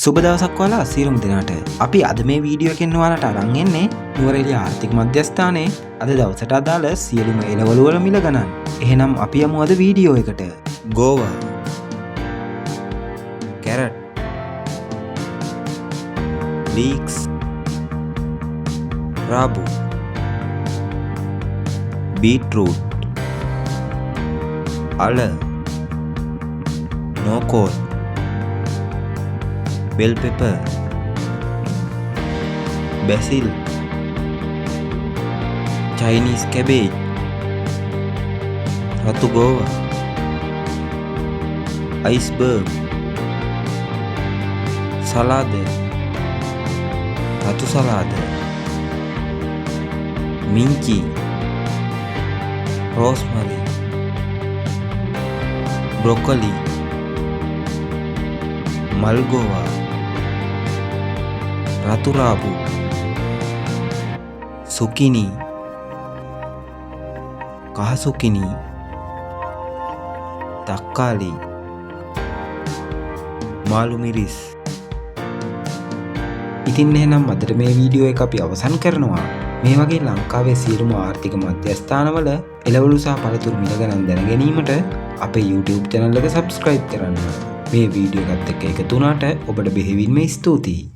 සුබ දවසක් ඔයාලා සියලුම දෙනාට. අපි අද මේ වීඩියෝ එකෙන් ඔයාලට අරන් එන්නේ නුවරඑළිය ආර්ථික මධ්‍යස්ථානයේ අද දවසට අදාළ සියලුම එළවලු වල මිල ගණන්. එහෙනම් අපි යමු අද වීඩියෝ එකට. ගෝවා, කැරට්, ලීක්ස්, රාබු, බීට්රූට්, අල, නෝකෝල්, bell pepper, basil, Chinese cabbage, ratu gowa, iceberg, salad, ratu salad, minci, rosemary, broccoli, malgowa, ratu rabu, zucchini, kaha zucchini, takkali, මාළු මිරිස්. ඉතින් එහෙනම් අදට මේ වීඩියෝ එක අපි අවසන් කරනවා. මේ වගේ ලංකාවේ සියලුම ආර්ථික මධ්‍යස්ථානවල එළවලු සහ පළතුරු මිල ගණන් දැන ගැනීමට අපේ YouTube channel එක subscribe කරන්න. මේ වීඩියෝ එකත් එක්ක එකතු වුණාට ඔබට බෙහෙවින්ම ස්තුතියි.